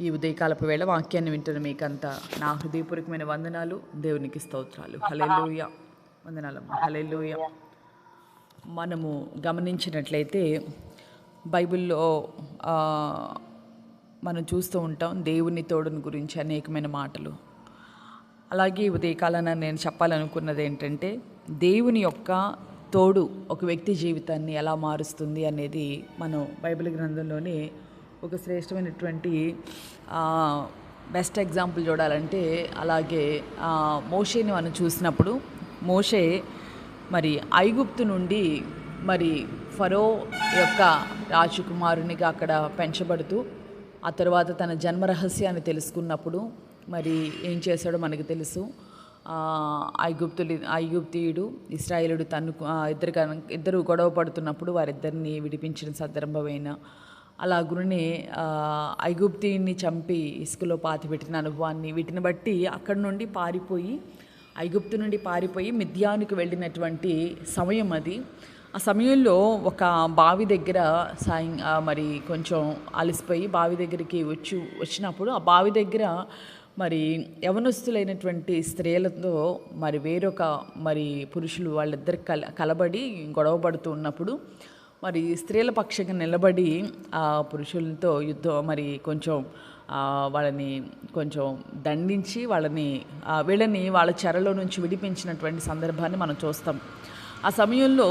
ఈ ఉదయకాలపు వేళ వాక్యాన్ని వింటున్న మీకంతా నా హృదయపూర్వకమైన వందనాలు, దేవునికి స్తోత్రాలు. హల్లెలూయా. వందనాలమ్మ. హల్లెలూయా. మనము గమనించినట్లయితే బైబిల్లో ఆ, మనం చూస్తూ ఉంటాం దేవుని తోడుని గురించి అనేకమైన మాటలు. అలాగే ఉదయకాలాన నేను చెప్పాలనుకున్నది ఏంటంటే, దేవుని యొక్క తోడు ఒక వ్యక్తి జీవితాన్ని ఎలా మారుస్తుంది అనేది మనం బైబిల్ గ్రంథంలోనే ఒక శ్రేష్టమైనటువంటి బెస్ట్ ఎగ్జాంపుల్ చూడాలంటే, అలాగే మోషేని మనం చూసినప్పుడు మోషే మరి ఐగుప్తు నుండి మరి ఫరో యొక్క రాజకుమారునిగా అక్కడ పెంచబడుతూ ఆ తర్వాత తన జన్మ రహస్యాన్ని తెలుసుకున్నప్పుడు మరి ఏం చేశాడో మనకు తెలుసు. ఐగుప్తీయుడు ఇశ్రాయేలుడు ఇద్దరు గొడవ పడుతున్నప్పుడు వారిద్దరిని విడిపించిన సందర్భమైన అలాగునే ఐగుప్తీయుని చంపి ఇసుకలో పాతిపెట్టిన అనుభవాన్ని, వీటిని బట్టి అక్కడి నుండి పారిపోయి ఐగుప్తు నుండి పారిపోయి మిద్యానుకు వెళ్ళినటువంటి సమయం అది. ఆ సమయంలో ఒక బావి దగ్గర మరి కొంచెం అలసిపోయి బావి దగ్గరికి వచ్చినప్పుడు ఆ బావి దగ్గర మరి యవనస్తులైనటువంటి స్త్రీలతో మరి వేరొక మరి పురుషులు వాళ్ళిద్దరు కలబడి గొడవ పడుతూ ఉన్నప్పుడు మరి స్త్రీల పక్షంగా నిలబడి ఆ పురుషులతో యుద్ధం మరి కొంచెం వాళ్ళని కొంచెం దండించి వీళ్ళని వాళ్ళ చెరలో నుంచి విడిపించినటువంటి సందర్భాన్ని మనం చూస్తాం. ఆ సమయంలో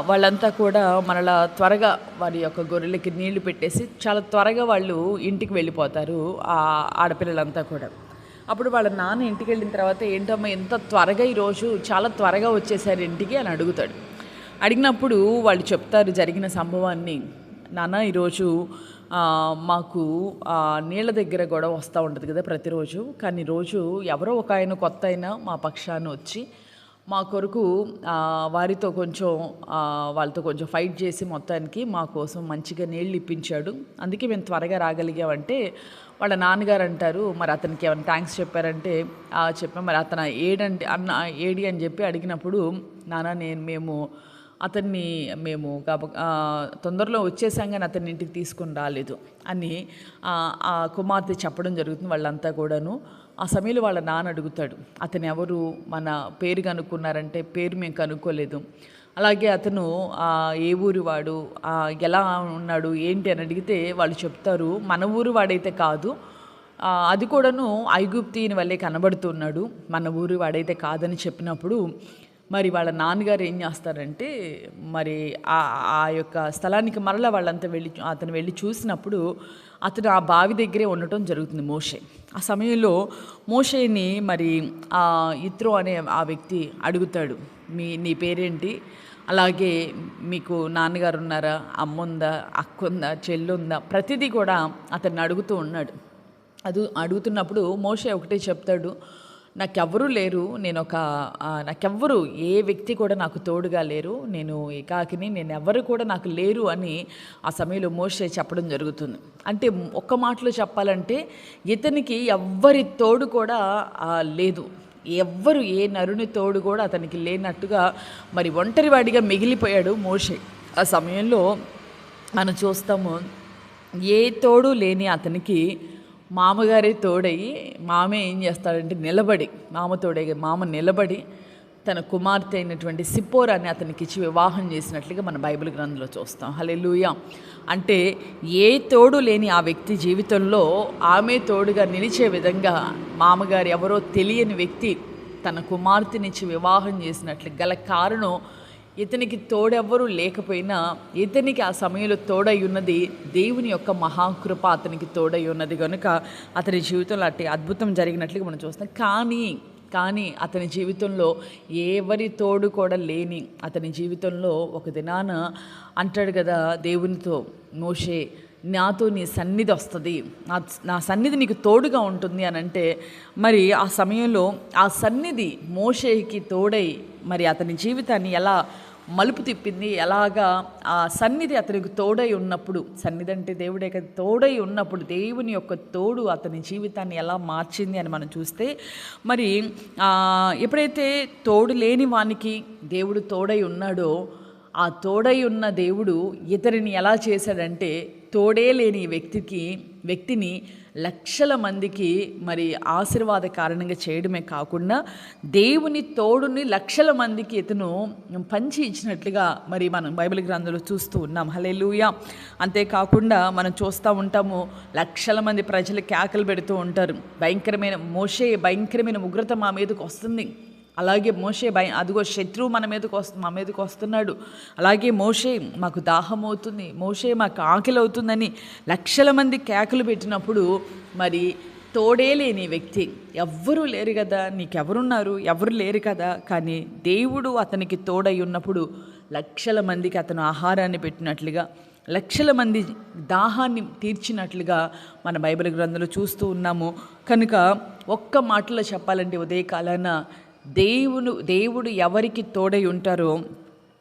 వాళ్ళంతా కూడా మరలా త్వరగా వారి యొక్క గొర్రెలకి నీళ్లు పెట్టేసి చాలా త్వరగా వాళ్ళు ఇంటికి వెళ్ళిపోతారు, ఆ ఆడపిల్లలంతా కూడా. అప్పుడు వాళ్ళ నాన్న ఇంటికి వెళ్ళిన తర్వాత, ఏంటమ్మా ఎంత త్వరగా ఈరోజు చాలా త్వరగా వచ్చేసారు ఇంటికి అని అడుగుతాడు. అడిగినప్పుడు వాళ్ళు చెప్తారు జరిగిన సంభవాన్ని. నాన్న, ఈరోజు మాకు నీళ్ళ దగ్గర గొడవ వస్తూ ఉంటుంది కదా ప్రతిరోజు, కానీ రోజు ఎవరో ఒక ఆయన కొత్త అయినా మా పక్షాన వచ్చి మా కొరకు వాళ్ళతో కొంచెం ఫైట్ చేసి మొత్తానికి మా కోసం మంచిగా నీళ్ళు ఇప్పించాడు, అందుకే మేము త్వరగా రాగలిగామంటే వాళ్ళ నాన్నగారు అంటారు, మరి అతనికి ఏమైనా థ్యాంక్స్ చెప్పారంటే చెప్పాం. మరి అతను ఏడి అని చెప్పి అడిగినప్పుడు, నాన్న మేము తొందరలో వచ్చేసాం కానీ అతన్ని ఇంటికి తీసుకుని రాలేదు అని ఆ కుమార్తె చెప్పడం జరుగుతుంది. వాళ్ళంతా కూడాను ఆ సమయంలో వాళ్ళ నాన్న అడుగుతాడు, అతను ఎవరు, మన పేరు కనుక్కున్నారంటే పేరు మేము కనుక్కోలేదు. అలాగే అతను ఏ ఊరు వాడు, ఎలా ఉన్నాడు ఏంటి అని అడిగితే వాళ్ళు చెప్తారు, మన ఊరు వాడైతే కాదు, అది కూడాను ఐగుప్తీయుని వల్లే కనబడుతున్నాడు, మన ఊరు వాడైతే కాదని చెప్పినప్పుడు మరి వాళ్ళ నాన్నగారు ఏం చేస్తారంటే, మరి ఆ యొక్క స్థలానికి మరలా వాళ్ళంతా అతను వెళ్ళి చూసినప్పుడు అతను ఆ బావి దగ్గరే ఉండటం జరుగుతుంది మోషే. ఆ సమయంలో మోషేని మరి ఇత్రో అనే ఆ వ్యక్తి అడుగుతాడు, నీ పేరేంటి, అలాగే మీకు నాన్నగారు ఉన్నారా, అమ్మ ఉందా, అక్క ఉందా, చెల్లుందా, ప్రతిదీ కూడా అతన్ని అడుగుతూ ఉన్నాడు. అడుగుతున్నప్పుడు మోషే ఒకటే చెప్తాడు, నాకెవ్వరూ లేరు, నాకెవ్వరు ఏ వ్యక్తి కూడా నాకు తోడుగా లేరు, నేను ఏకాకిని, ఎవరు కూడా నాకు లేరు అని ఆ సమయంలో మోషే చెప్పడం జరుగుతుంది. అంటే ఒక్క మాటలో చెప్పాలంటే ఇతనికి ఎవ్వరి తోడు కూడా లేదు, ఏ నరుని తోడు కూడా అతనికి లేనట్టుగా మరి ఒంటరివాడిగా మిగిలిపోయాడు మోషే. ఆ సమయంలో మనం చూస్తాము, ఏ తోడు లేని అతనికి మామగారే తోడయి, మామే ఏం చేస్తాడంటే మామ నిలబడి తన కుమార్తె అయినటువంటి సిప్పోరాని అతనికి ఇచ్చి వివాహం చేసినట్లుగా మన బైబిల్ గ్రంథంలో చూస్తాం. హల్లెలూయా. అంటే ఏ తోడు లేని ఆ వ్యక్తి జీవితంలో ఆమె తోడుగా నిలిచే విధంగా మామగారు ఎవరో తెలియని వ్యక్తి తన కుమార్తెనిచ్చి వివాహం చేసినట్లు గల కారణం, ఇతనికి తోడెవ్వరూ లేకపోయినా ఇతనికి ఆ సమయంలో తోడై ఉన్నది దేవుని యొక్క మహాకృప, అతనికి తోడై ఉన్నది కనుక అతని జీవితంలో అట్టి అద్భుతం జరిగినట్లుగా మనం చూస్తాం. కానీ అతని జీవితంలో ఎవరి తోడు కూడా లేని అతని జీవితంలో ఒక దినాన అంటాడు కదా దేవునితో, మోషే నాతో నీ సన్నిధి వస్తుంది, నా సన్నిధి నీకు తోడుగా ఉంటుంది అని అంటే, మరి ఆ సమయంలో ఆ సన్నిధి మోషేకి తోడై మరి అతని జీవితాన్ని ఎలా మలుపు తిప్పింది, ఎలాగా ఆ సన్నిధి అతనికి తోడై ఉన్నప్పుడు, సన్నిధి అంటే దేవుడే కదా, తోడై ఉన్నప్పుడు దేవుని యొక్క తోడు అతని జీవితాన్ని ఎలా మార్చింది అని మనం చూస్తే, మరి ఎప్పుడైతే తోడు లేని వానికి దేవుడు తోడై ఉన్నాడో, ఆ తోడై ఉన్న దేవుడు ఇతరిని ఎలా చేశాడంటే తోడే లేని వ్యక్తిని లక్షల మందికి మరి ఆశీర్వాద కారణంగా చేయడమే కాకుండా దేవుని తోడుని లక్షల మందికి ఇతను పంచి ఇచ్చినట్లుగా మరి మనం బైబిల్ గ్రంథంలో చూస్తూ ఉన్నాం. హల్లెలూయా. అంతేకాకుండా మనం చూస్తూ ఉంటాము, లక్షల మంది ప్రజలు కేకలు పెడుతూ ఉంటారు, భయంకరమైన ఉగ్రత మా మీదకి వస్తుంది. అలాగే మోషే అదిగో శత్రువు మా మీదకి వస్తున్నాడు, అలాగే మోషే మాకు దాహం అవుతుంది, మోషే మాకు ఆకలి అవుతుందని లక్షల మంది కేకలు పెట్టినప్పుడు మరి తోడే లేని వ్యక్తి, ఎవ్వరూ లేరు కదా, నీకెవరున్నారు, ఎవరు లేరు కదా, కానీ దేవుడు అతనికి తోడై ఉన్నప్పుడు లక్షల మందికి అతను ఆహారాన్ని పెట్టినట్లుగా, లక్షల మంది దాహాన్ని తీర్చినట్లుగా మన బైబిల్ గ్రంథంలో చూస్తూ ఉన్నాము. కనుక ఒక్క మాటలో చెప్పాలంటే ఉదయకాలాన దేవుడు ఎవరికి తోడై ఉంటారో,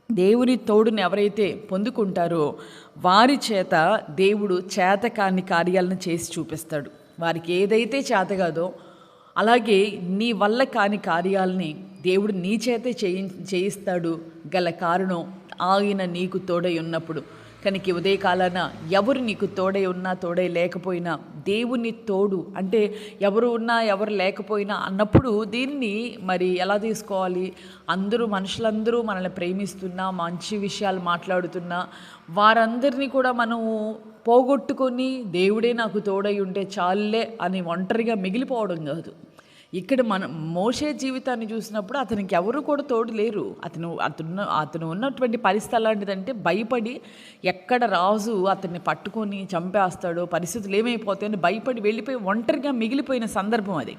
దేవుని తోడుని ఎవరైతే పొందుకుంటారో వారి చేత దేవుడు చేతకాని కార్యాలను చేసి చూపిస్తాడు. వారికి ఏదైతే చేత కాదో అలాగే నీ వల్ల కాని కార్యాలని దేవుడు నీ చేతే చేయిస్తాడు. గల కారణం ఆయన నీకు తోడై ఉన్నప్పుడు. కనుక ఉదయకాలాన ఎవరు నీకు తోడై ఉన్నా తోడై లేకపోయినా దేవుని తోడు అంటే ఎవరు ఉన్నా ఎవరు లేకపోయినా అన్నప్పుడు దీన్ని మరి ఎలా తీసుకోవాలి? మనుషులందరూ మనల్ని ప్రేమిస్తున్నా, మంచి విషయాలు మాట్లాడుతున్నా వారందరినీ కూడా మనము పోగొట్టుకొని దేవుడే నాకు తోడై ఉంటే చాలులే అని ఒంటరిగా మిగిలిపోవడం కాదు. ఇక్కడ మనం మోషే జీవితాన్ని చూసినప్పుడు అతనికి ఎవరు కూడా తోడు లేరు. అతను ఉన్నటువంటి పరిస్థితి అలాంటిదంటే భయపడి ఎక్కడ రాజు అతన్ని పట్టుకొని చంపేస్తాడో, పరిస్థితులు ఏమైపోతాయని భయపడి వెళ్ళిపోయి ఒంటరిగా మిగిలిపోయిన సందర్భం అది.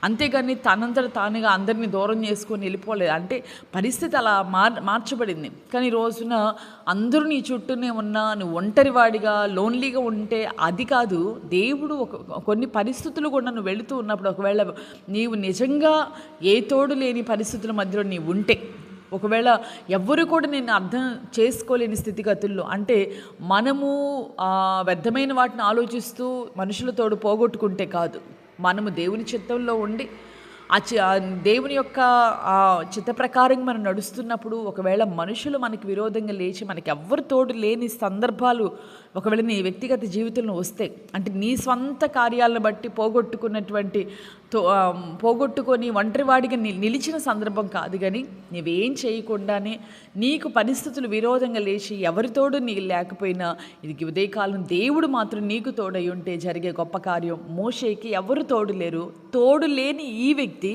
అంతేగాని తనంతట తానుగా అందరినీ దూరం చేసుకొని వెళ్ళిపోలేదు. అంటే పరిస్థితి అలా మార్చబడింది. కానీ రోజున అందరూ నీ చుట్టూనే ఉన్నా నువ్వు ఒంటరివాడిగా లోన్లీగా ఉంటే అది కాదు. దేవుడు కొన్ని పరిస్థితులు కూడా నువ్వు వెళుతూ ఉన్నప్పుడు ఒకవేళ నీవు నిజంగా ఏ తోడు లేని పరిస్థితుల మధ్యలో నీవు ఉంటే, ఒకవేళ ఎవ్వరు కూడా నేను అర్థం చేసుకోలేని స్థితిగతుల్లో, అంటే మనము వ్యర్థమైన వాటిని ఆలోచిస్తూ మనుషులతోడు పోగొట్టుకుంటే కాదు, మనము దేవుని చిత్తంలో ఉండి దేవుని యొక్క చిత్త ప్రకారం మనం నడుస్తున్నప్పుడు ఒకవేళ మనుషులు మనకి విరోధంగా లేచి మనకి ఎవ్వరు తోడు లేని సందర్భాలు ఒకవేళ నీ వ్యక్తిగత జీవితంలో వస్తే, అంటే నీ స్వంత కార్యాలను బట్టి పోగొట్టుకొని ఒంటరివాడిగా నిలిచిన సందర్భం కాదు, కానీ నీవేం చేయకుండానే నీకు పరిస్థితులు విరోధంగా లేచి ఎవరితోడు నీకు లేకపోయినా ఇది ఉదయకాలం దేవుడు మాత్రం నీకు తోడై ఉంటే జరిగే గొప్ప కార్యం. మోషేకి ఎవరు తోడు లేరు. తోడు లేని ఈ వ్యక్తి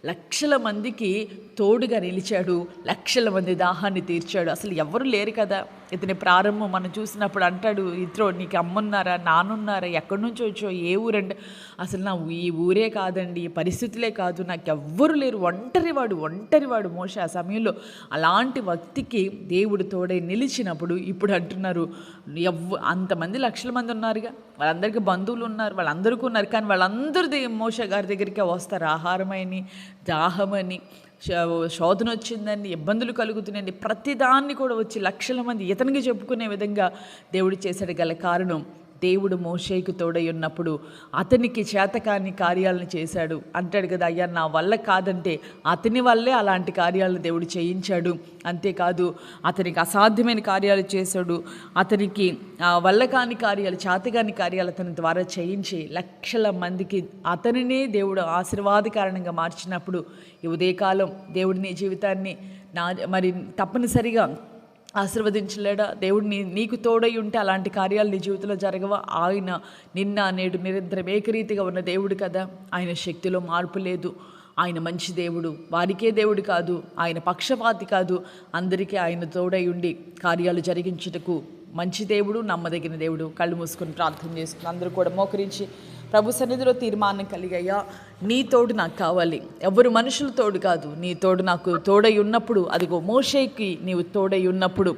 లక్షల మందికి తోడుగా నిలిచాడు, లక్షల మంది దాహాన్ని తీర్చాడు. అసలు ఎవరు లేరు కదా. ఇతని ప్రారంభం మనం చూసినప్పుడు అంటాడు, ఇతరో నీకు అమ్మున్నారా, నానున్నారా, ఎక్కడి నుంచి వచ్చో, ఏ ఊరండి, అసలు నా ఈ ఊరే కాదండి, ఈ పరిస్థితులే కాదు, నాకు ఎవ్వరు లేరు, ఒంటరివాడు మోషే. ఆ సమయంలో అలాంటి వ్యక్తికి దేవుడు తోడై నిలిచినప్పుడు ఇప్పుడు అంటున్నారు, అంతమంది లక్షల మంది ఉన్నారుగా, వాళ్ళందరికీ బంధువులు ఉన్నారు, వాళ్ళందరికీ ఉన్నారు, కానీ వాళ్ళందరూ మోషే గారి దగ్గరికే వస్తారు. ఆహారమని, దాహమని, శోధన వచ్చిందండి, ఇబ్బందులు కలుగుతున్నాయండి, ప్రతిదాన్ని కూడా వచ్చి లక్షల మంది ఇతనికి చెప్పుకునే విధంగా దేవుడు చేశాడు. గల కారణం దేవుడు మోషేకు తోడై ఉన్నప్పుడు అతనికి చేతకాని కార్యాలను చేశాడు. అంటాడు కదా, అయ్యా నా వల్ల కాదంటే అతని వల్లే అలాంటి కార్యాలను దేవుడు చేయించాడు. అంతేకాదు అతనికి అసాధ్యమైన కార్యాలు చేశాడు. అతనికి వల్ల కాని కార్యాలు, చేతకాని కార్యాలు అతని ద్వారా చేయించి లక్షల మందికి అతనినే దేవుడు ఆశీర్వాదకారణంగా మార్చినప్పుడు ఈ ఉదయకాలం దేవుడి నీ జీవితాన్ని మరి తప్పనిసరిగా ఆశీర్వదించలేడా? దేవుడు నీకు తోడై ఉంటే అలాంటి కార్యాలు నీ జీవితంలో జరగవా? ఆయన నిన్న నేడు నిరంతరం ఏకరీతిగా ఉన్న దేవుడు కదా. ఆయన శక్తిలో మార్పు లేదు. ఆయన మంచి దేవుడు, వారికే దేవుడు కాదు, ఆయన పక్షపాతి కాదు, అందరికీ ఆయన తోడై ఉండి కార్యాలు జరిగించుటకు మంచి దేవుడు, నమ్మదగిన దేవుడు. కళ్ళు మూసుకొని ప్రార్థన చేసుకుని అందరూ కూడా మోకరించి ప్రభు సన్నిధిలో తీర్మానం కలిగయ్యా, నీ తోడు నాకు కావాలి, ఎవరు మనుషుల తోడు కాదు, నీ తోడు నాకు తోడై ఉన్నప్పుడు, అదిగో మోషేకి నీవు తోడై ఉన్నప్పుడు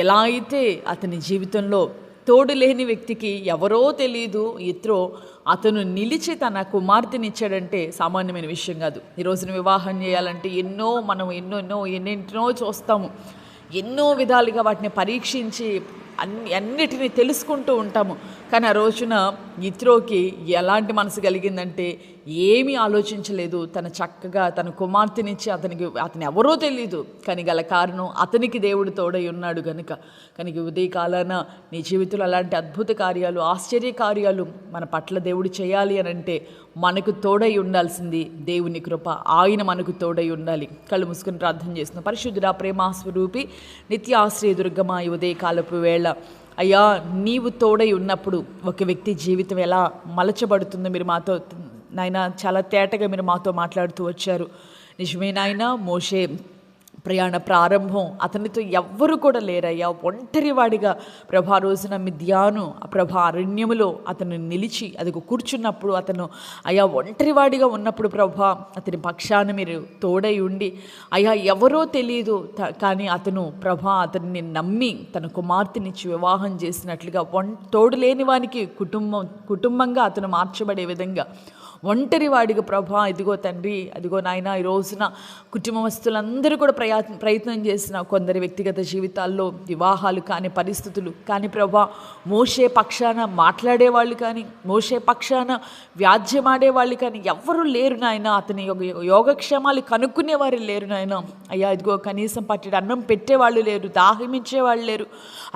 ఎలా అయితే అతని జీవితంలో తోడు లేని వ్యక్తికి ఎవరో తెలియదు ఇత్రో అతను నిలిచి తన కుమార్తెనిచ్చాడంటే సామాన్యమైన విషయం కాదు. ఈరోజున వివాహం చేయాలంటే ఎన్నెన్నో చూస్తాము, ఎన్నో విధాలుగా వాటిని పరీక్షించి అన్నిటినీ తెలుసుకుంటూ ఉంటాము. కానీ ఆ రోజున యిత్రోకి ఎలాంటి మనసు కలిగిందంటే ఏమీ ఆలోచించలేదు. తను చక్కగా తన కుమార్తెనిచ్చి అతను ఎవరో తెలియదు, కానీ గల కారణం అతనికి దేవుడు తోడై ఉన్నాడు గనుక. కనుక ఉదయకాలాన నీ జీవితంలో అలాంటి అద్భుత కార్యాలు, ఆశ్చర్య కార్యాలు మన పట్ల దేవుడు చేయాలి అని అంటే మనకు తోడై ఉండాల్సింది దేవుని కృప. ఆయన మనకు తోడై ఉండాలి. కళ్ళు మూసుకొని ప్రార్థన చేస్తున్నాం. పరిశుద్ధుడా, ప్రేమాస్వరూపి, నిత్య ఆశ్రయ దుర్గమా, ఈ ఉదయకాలపు వేళ అయ్యా నీవు తోడై ఉన్నప్పుడు ఒక వ్యక్తి జీవితం ఎలా మలచబడుతుందో మీరు మాతో నాయన చాలా తేటగా మీరు మాతో మాట్లాడుతూ వచ్చారు. నిజమే నాయన, మోషే ప్రయాణ ప్రారంభం అతనితో ఎవ్వరు కూడా లేరయ్యా, ఒంటరివాడిగా ప్రభా రోజున మిద్యాను ప్రభా అరణ్యములో అతను నిలిచి అదిగో కూర్చున్నప్పుడు అతను అయ్యా ఒంటరివాడిగా ఉన్నప్పుడు ప్రభా అతని పక్షాన మీరు తోడై ఉండి అయ్యా ఎవరో తెలియదు కానీ అతను ప్రభా అతన్ని నమ్మి తన కుమార్తెనిచ్చి వివాహం చేసినట్లుగా తోడు లేని వానికి కుటుంబంగా అతను మార్చబడే విధంగా ఒంటరివాడిగా ప్రభా ఇదిగో తండ్రి అదిగో నాయన ఈ రోజున కుటుంబస్తులందరూ కూడా ప్రయత్నం చేసిన కొందరి వ్యక్తిగత జీవితాల్లో వివాహాలు కాని పరిస్థితులు కానీ ప్రభా మోషే పక్షాన మాట్లాడేవాళ్ళు కానీ మోషే పక్షాన వ్యాజ్యమాడేవాళ్ళు కానీ ఎవ్వరూ లేరు నాయన. అతని యోగక్షేమాలు కనుక్కునేవారు లేరు నాయన. అయ్యా ఇదిగో కనీసం పట్టెడు అన్నం పెట్టేవాళ్ళు లేరు, దాహమిచ్చేవాళ్ళు లేరు.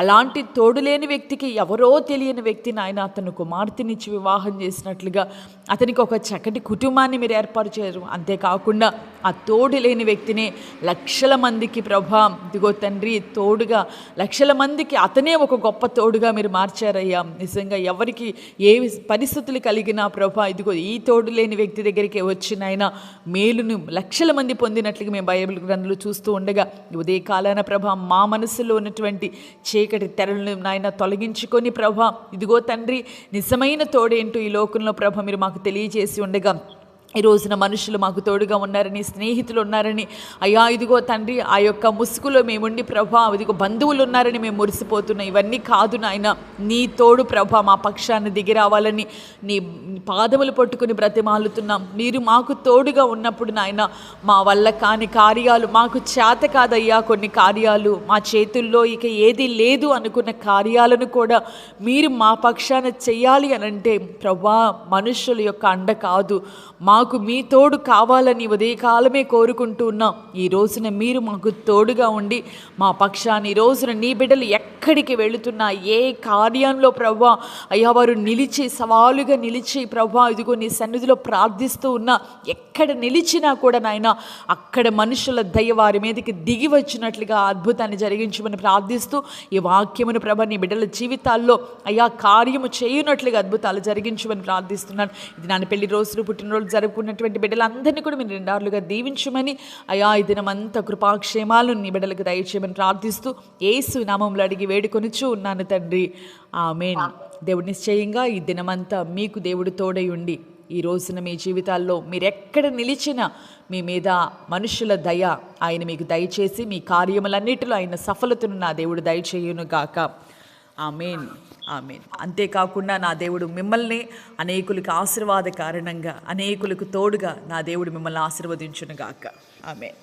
అలాంటి తోడులేని వ్యక్తికి ఎవరో తెలియని వ్యక్తి నాయన అతను కుమార్తెనిచ్చి వివాహం చేసినట్లుగా అతనికి ఒక చక్కటి కుటుంబాన్ని మీరు ఏర్పాటు చేయరు. అంతేకాకుండా ఆ తోడు లేని వ్యక్తిని లక్షల మందికి ప్రభా ఇదిగో తండ్రి తోడుగా లక్షల మందికి అతనే ఒక గొప్ప తోడుగా మీరు మార్చారయ్యా. నిజంగా ఎవరికి ఏ పరిస్థితులు కలిగినా ప్రభా ఇదిగో ఈ తోడు లేని వ్యక్తి దగ్గరికి వచ్చినైనా మేలును లక్షల మంది పొందినట్లుగా మేము బైబిల్ గ్రంథంలో చూస్తూ ఉండగా ఉదయకాలాన ప్రభా మా మనసులో ఉన్నటువంటి చీకటి తెరలను నాయన తొలగించుకొని ప్రభా ఇదిగో తండ్రి నిజమైన తోడేంటో ఈ లోకంలో ప్రభా మీరు మాకు తెలియజేసి ఉండగా ఈ రోజున మనుషులు మాకు తోడుగా ఉన్నారని, స్నేహితులు ఉన్నారని అయ్యా ఇదిగో తండ్రి ఆ యొక్క ముసుగులో మేముండి ప్రభా ఇదిగో బంధువులు ఉన్నారని మేము మురిసిపోతున్నాం. ఇవన్నీ కాదు నాయన, నీ తోడు ప్రభా మా పక్షాన్ని దిగి రావాలని నీ పాదములు పట్టుకుని బ్రతిమాలుతున్నాం. మీరు మాకు తోడుగా ఉన్నప్పుడు నాయన మా వల్ల కాని కార్యాలు మాకు చేత కాదయ్యా, కొన్ని కార్యాలు మా చేతుల్లో ఇక ఏది లేదు అనుకున్న కార్యాలను కూడా మీరు మా పక్షాన చెయ్యాలి అని అంటే ప్రభా మనుషుల యొక్క అండ కాదు, మాకు మీ తోడు కావాలని ఉదయకాలమే కోరుకుంటూ ఉన్నాం. ఈ రోజున మీరు మాకు తోడుగా ఉండి మా పక్షాన్ని ఈ రోజున నీ బిడ్డలు ఎక్కడికి వెళుతున్నా ఏ కార్యంలో ప్రభా అయ్యా వారు నిలిచి సవాలుగా నిలిచి ప్రభా ఇదిగో నీ సన్నిధిలో ప్రార్థిస్తూ ఉన్నా ఎక్కడ నిలిచినా కూడా నాయన అక్కడ మనుషుల దయ వారి మీదకి దిగి వచ్చినట్లుగా అద్భుతాన్ని జరిగించమని ప్రార్థిస్తూ ఈ వాక్యమును ప్రభా నీ బిడ్డల జీవితాల్లో అయ్యా కార్యము చేయనట్లుగా అద్భుతాలు జరిగించమని ప్రార్థిస్తున్నాను. ఇది నాన్న పెళ్లి రోజులు పుట్టినరోజు జరుపుకున్నటువంటి బిడ్డలందరినీ కూడా మీరు రెండారులుగా దీవించమని అయా ఈ దినమంతా కృపాక్షేమాలను నీ బిడ్డలకు దయచేయమని ప్రార్థిస్తూ యేసు నామములో అడిగి వేడుకొనుచు ఉన్నాను తండ్రి, ఆమేన్. దేవుడు నిశ్చయంగా ఈ దినమంతా మీకు దేవుడు తోడై ఉండి ఈ రోజున మీ జీవితాల్లో మీరెక్కడ నిలిచినా మీ మీద మనుషుల దయ ఆయన మీకు దయచేసి మీ కార్యములన్నిటిలో ఆయన సఫలతను నా దేవుడు దయచేయునుగాక. ఆమేన్, ఆమేన్. అంతేకాకుండా నా దేవుడు మిమ్మల్ని అనేకులకు ఆశీర్వాద కారణంగా అనేకులకు తోడుగా నా దేవుడు మిమ్మల్ని ఆశీర్వదించునుగాక. ఆమేన్.